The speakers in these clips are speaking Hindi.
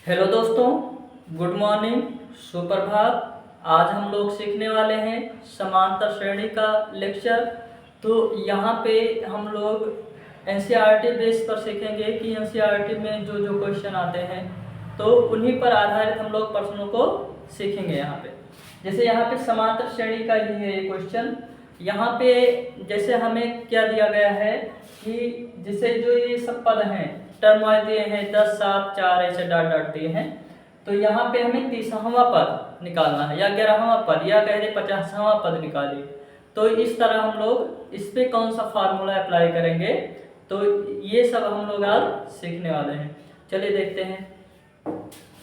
हेलो दोस्तों, गुड मॉर्निंग, सुप्रभात। आज हम लोग सीखने वाले हैं समांतर श्रेणी का लेक्चर। तो यहाँ पे हम लोग एनसीईआरटी बेस पर सीखेंगे कि एनसीईआरटी में जो जो क्वेश्चन आते हैं तो उन्हीं पर आधारित हम लोग प्रश्नों को सीखेंगे। यहाँ पे जैसे यहाँ पे समांतर श्रेणी का ही है ये क्वेश्चन। यहाँ पे जैसे हमें क्या दिया गया है कि जैसे जो ये सब पद हैं, टर्म वाइज दिए हैं 10, 7, 4 ऐसे डॉट डॉट दिए हैं। तो यहाँ पे हमें 30वां पद निकालना है या 11वां पद या कह दे 50वां पद निकालिए। तो इस तरह हम लोग इस पे कौन सा फार्मूला अप्लाई करेंगे, तो ये सब हम लोग आज सीखने वाले हैं। चलिए देखते हैं।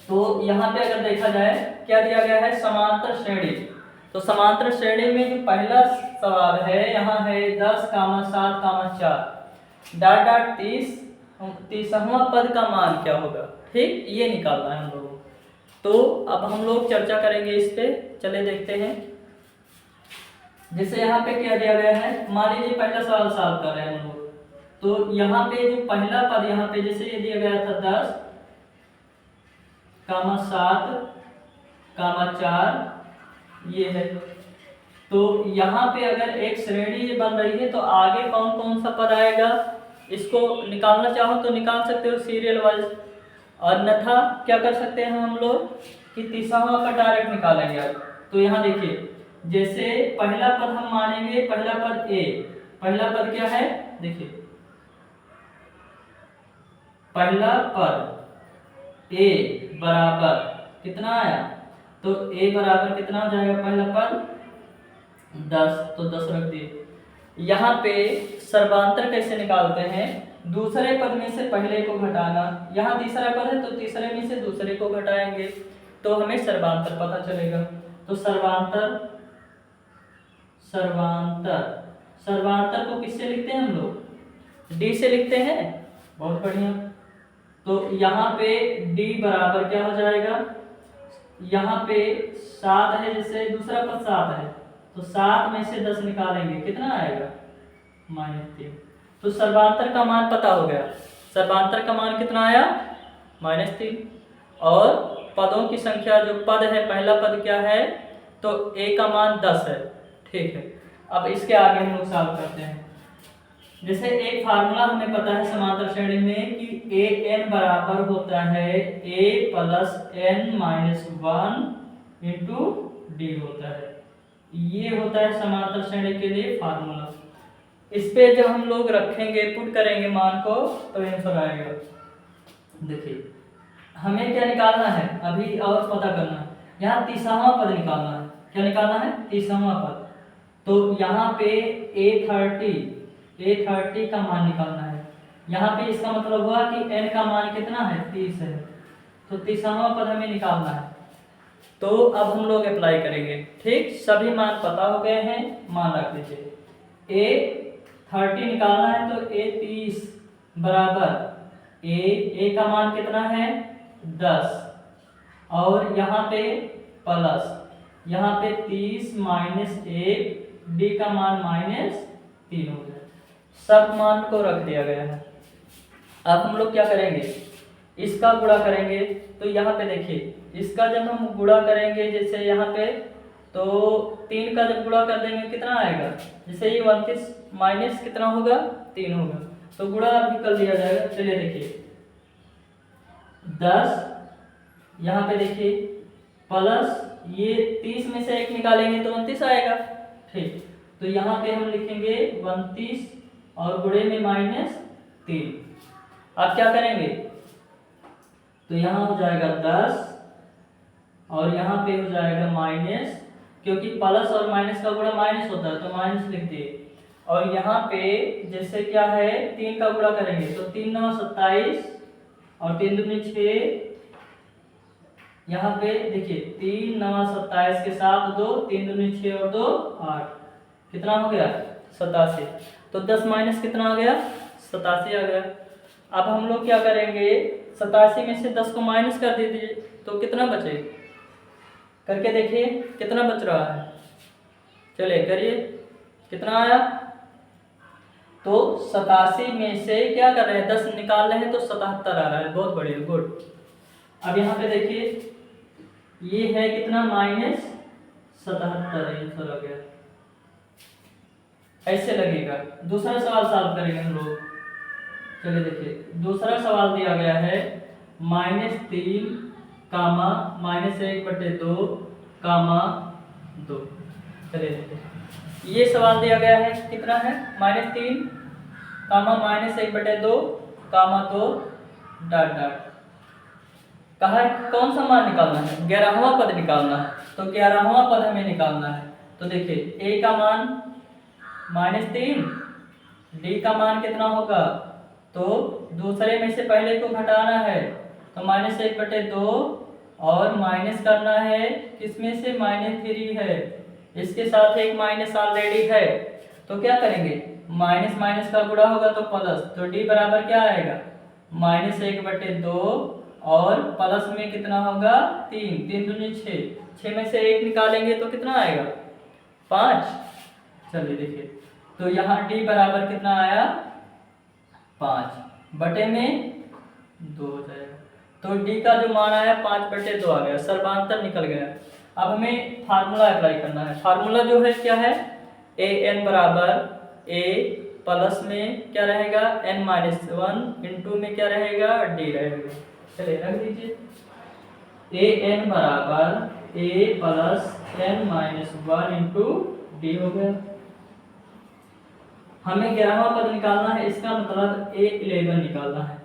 तो यहाँ पे अगर देखा जाए क्या दिया गया है, समांतर श्रेणी। तो समांतर श्रेणी में जो पहला सवाल है यहाँ है 10, 7, 4 डॉट डॉट 30वां पद का मान क्या होगा। ठीक, ये निकालना है हम लोगों को। तो अब हम लोग चर्चा करेंगे इस पे। चले देखते हैं। जैसे यहाँ पे क्या दिया गया है, मान लीजिए पहला सवाल सॉल्व कर रहे हैं हम लोग। तो यहाँ पे जो पहला पद यहाँ पे जैसे ये दिया गया था 10, 7, 4 ये है। तो यहाँ पे अगर एक श्रेणी बन रही है तो आगे कौन कौन सा पद आएगा, इसको निकालना चाहो तो निकाल सकते हो सीरियल वाइज। और अन्यथा क्या कर सकते हैं हम लोग कि 30वां पद डायरेक्ट निकालेंगे। तो यहाँ देखिए, जैसे पहला पद हम मानेंगे, पहला पद ए। पहला पद क्या है, देखिए पहला पद ए बराबर कितना आया, तो ए बराबर कितना हो जाएगा, पहला पद 10, तो 10 रख दिए। यहाँ पे सर्वांतर कैसे निकालते हैं, दूसरे पद में से पहले को घटाना। यहाँ तीसरा पद है तो तीसरे में से दूसरे को घटाएंगे तो हमें सर्वांतर पता चलेगा। तो सर्वांतर को किससे लिखते हैं हम लोग, डी से लिखते हैं। बहुत बढ़िया। तो यहाँ पे डी बराबर क्या हो जाएगा, यहाँ पे 7 है, जैसे दूसरा पद 7 है तो 7 में से 10 निकालेंगे, कितना आएगा, -3। तो सर्वांतर का मान पता हो गया। सर्वांतर का मान कितना आया, -3। और पदों की संख्या, जो पद है पहला पद क्या है, तो a का मान 10 है। ठीक है, अब इसके आगे हम लोग सॉल्व करते हैं। जैसे एक फार्मूला हमें पता है समांतर श्रेणी में कि a n बराबर होता है a + n - 1 इंटू डी होता है। ये होता है समांतर श्रेणी के लिए फार्मूला। इस पे जब हम लोग रखेंगे, पुट करेंगे मान को, तो आंसर आएगा। देखिए हमें क्या निकालना है अभी और पता करना है। यहाँ 30वां पद निकालना है। क्या निकालना है, 30वां पद। तो यहाँ पे a30 का मान निकालना है। यहाँ पे इसका मतलब हुआ कि n का मान कितना है, 30 है। तो 30वां पद हमें निकालना है। तो अब हम लोग अप्लाई करेंगे। ठीक, सभी मान पता हो गए हैं, मान रख दीजिए। a30 निकालना है तो a30 बराबर a का मान कितना है, 10, और यहाँ पे प्लस, यहाँ पे 30 - 1, डी का मान -3 हो गया। सब मान को रख दिया गया है। अब हम लोग क्या करेंगे, इसका गुणा करेंगे। तो यहाँ पे देखिए, इसका जब हम गुणा करेंगे, जैसे यहाँ पे तो 3 का जब गुणा कर देंगे कितना आएगा, जैसे ये 29 माइनस कितना होगा, 3 होगा। तो गुणा भी कर दिया जाएगा। चलिए देखिए 10, यहाँ पे देखिए प्लस ये 30 में से 1 निकालेंगे तो 29 आएगा। ठीक, तो यहाँ पे हम लिखेंगे 29 और गुणे में -3। अब क्या करेंगे, तो यहाँ हो जाएगा 10 और यहाँ पे हो जाएगा माइनस, क्योंकि प्लस और माइनस का गुणा माइनस होता है तो माइनस लिख दिए। और यहाँ पे जैसे क्या है, 3 का गुणा करेंगे तो 3 9 27 और 3 दूनी 6। यहाँ पे देखिए 3 9 27 के साथ 2, 3 दूनी 6 और 2 8, कितना हो गया, 87। तो 10 माइनस कितना आ गया, 87 आ गया। अब हम लोग क्या करेंगे, 87 में से 10 को माइनस कर दीजिए तो कितना बचे, करके देखिए कितना बच रहा है। चलिए करिए, कितना आया, तो 87 में से क्या कर रहे हैं, 10 निकाल रहे हैं तो 77 आ रहा है। बहुत बढ़िया, गुड। अब यहाँ पे देखिए ये है कितना -77 आंसर आ गया। ऐसे लगेगा। दूसरा सवाल सॉल्व करेंगे हम लोग। चलिए देखिए दूसरा सवाल दिया गया है -3 कामा -1/2 कामा 2। चलिए देखिए ये सवाल दिया गया है कितना है -3 कामा -1/2 कामा 2 डॉट डॉट। कहा है कौन सा मान निकालना है, 11वां पद निकालना है। तो 11वां पद हमें निकालना है। तो देखिए a का मान -3, d का मान कितना होगा, तो दूसरे में से पहले को घटाना है तो -1/2 और माइनस करना है किसमें से -3 है, इसके साथ एक माइनस ऑलरेडी है। तो क्या करेंगे माइनस माइनस का गुणा होगा तो प्लस, तो d बराबर क्या आएगा -1/2 और प्लस में कितना होगा 3, 3 दूनी 6, 6 में से 1 निकालेंगे तो कितना आएगा 5। चलिए देखिए तो यहाँ d बराबर कितना आया 5 बटे में 2 हो जाएगा। तो d का जो मान आया 5/2 आ गया, सर्वांतर निकल गया। अब हमें फार्मूला अप्लाई करना है। फार्मूला जो है क्या है an बराबर a प्लस में क्या रहेगा n-1 इंटू में क्या रहेगा d रहेगा। चलिए रख दीजिए an बराबर a plus n-1 into d हो गया। हमें 11वां पद निकालना है, इसका मतलब a11 निकालना है।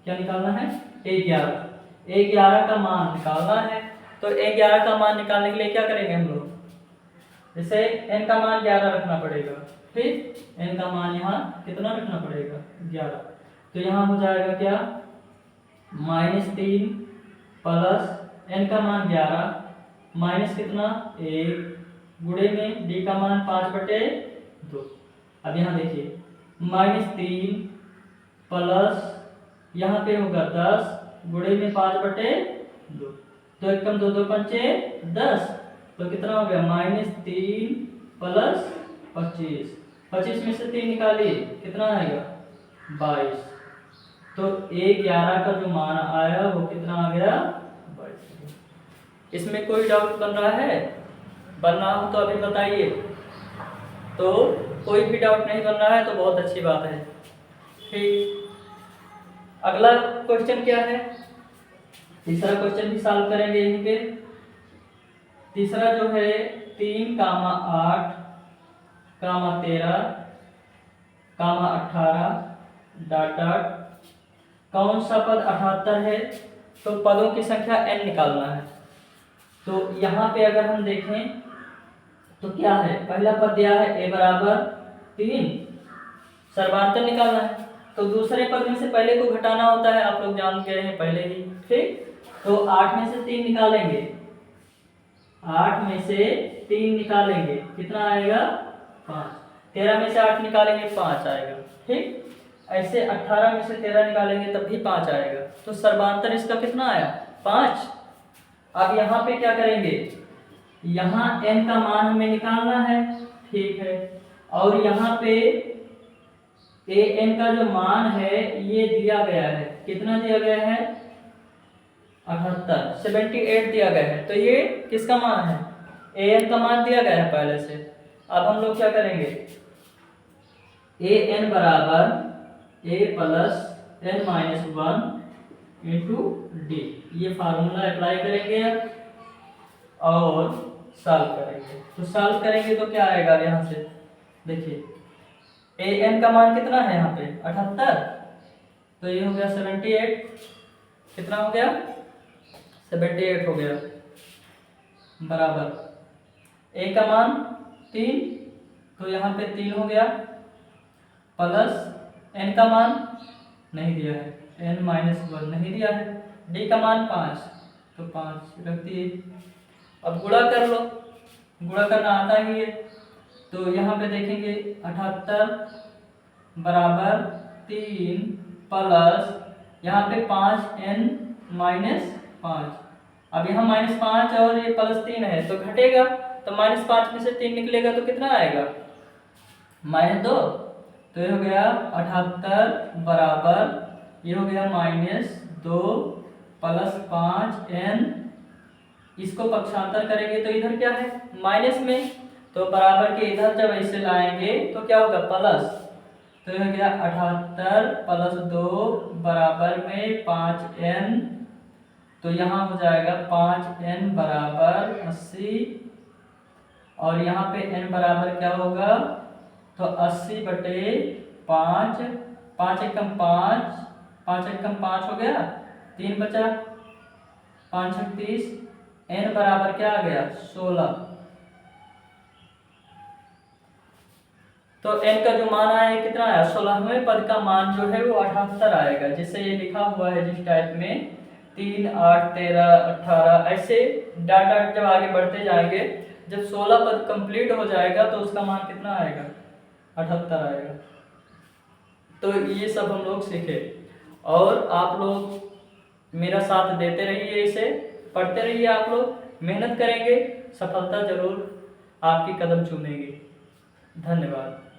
क्या निकालना है a11 का मान निकालना है। तो a11 का मान निकालने के लिए क्या करेंगे हम लोग, जैसे n का मान 11 रखना पड़ेगा, ठीक n का मान यहाँ कितना रखना पड़ेगा 11। तो यहाँ हो जाएगा क्या -3 प्लस n का मान 11 माइनस कितना 1 गुणे में d का मान 5/2। अब यहाँ देखिए -3 प्लस यहाँ पे होगा 10 गुणे में 5/2, तो एकम 2 2 पंचे 10, तो कितना हो गया -3 प्लस 25, 25 में से 3 निकालिए कितना आएगा 22। तो a11 का जो मान आया वो कितना आ गया 22। इसमें कोई डाउट बन रहा है, बनना हो तो अभी बताइए। तो कोई भी डाउट नहीं बन रहा है तो बहुत अच्छी बात है। ठीक अगला क्वेश्चन क्या है, तीसरा क्वेश्चन भी सॉल्व करेंगे यहीं पे। तीसरा जो है 3 कामा 8 कामा 13 कामा 18 डॉट डॉट कौन सा पद 78 है, तो पदों की संख्या n निकालना है। तो यहाँ पे अगर हम देखें तो क्या है, पहला पद दिया है a बराबर 3, सर्वांतर निकालना है। तो दूसरे पद में से पहले को घटाना होता है, आप लोग जान गए हैं पहले ही, ठीक। तो 8 में से 3 निकालेंगे, 8 में से 3 निकालेंगे कितना आएगा 5, 13 में से 8 निकालेंगे 5 आएगा, ठीक। ऐसे 18 में से 13 निकालेंगे तब भी 5 आएगा। तो सर्वांतर इसका कितना आया 5। अब यहाँ पे क्या करेंगे, यहाँ n का मान हमें निकालना है, ठीक है। और यहाँ पे an का जो मान है ये दिया गया है, कितना दिया गया है 78 दिया गया है। तो ये किसका मान है an का मान दिया गया है पहले से। अब हम लोग क्या करेंगे an बराबर a plus n-1 into D, ये फार्मूला अप्लाई करेंगे और सॉल्व करेंगे। तो सॉल्व करेंगे तो क्या आएगा यहाँ से देखिए an का मान कितना है यहाँ पे 78, तो ये हो गया 78, कितना हो गया 78 हो गया, बराबर a का मान 3, तो यहाँ पे 3 हो गया, प्लस n का मान नहीं दिया है n-1 नहीं दिया है, d का मान 5, तो 5 रख दिए। अब गुणा कर लो, गुणा करना आता ही है। तो यहाँ पे देखेंगे 78 बराबर 3 प्लस यहाँ पे 5n-5, अब यहाँ -5 और ये +3 है तो घटेगा, तो -5 में से 3 निकलेगा तो कितना आएगा -2, तो ये हो गया 78 बराबर ये हो गया -2 प्लस 5n, इसको पक्षांतर करेंगे तो इधर क्या है माइनस में, तो बराबर के इधर जब ऐसे लाएंगे तो क्या होगा प्लस, तो यह गया 78 प्लस 2 बराबर में 5n, तो यहाँ हो जाएगा 5n बराबर 80, और यहाँ पे n बराबर क्या होगा, तो 80/5, 5 एकम 5, 5 एकम 5 हो गया, 3 बचा, 5 छक 30, n बराबर क्या आ गया 16। तो n का जो मान आया कितना आया 16वें पद का मान जो है वो 78 आएगा, जिससे ये लिखा हुआ है जिस टाइप में 3, 8, 13, 18 ऐसे डाट डाट जब आगे बढ़ते जाएंगे, जब 16 पद कंप्लीट हो जाएगा तो उसका मान कितना आएगा 78 आएगा। तो ये सब हम लोग सीखे, और आप लोग मेरा साथ देते रहिए, इसे पढ़ते रहिए, आप लोग मेहनत करेंगे, सफलता जरूर आपकी कदम चूमेगी। धन्यवाद।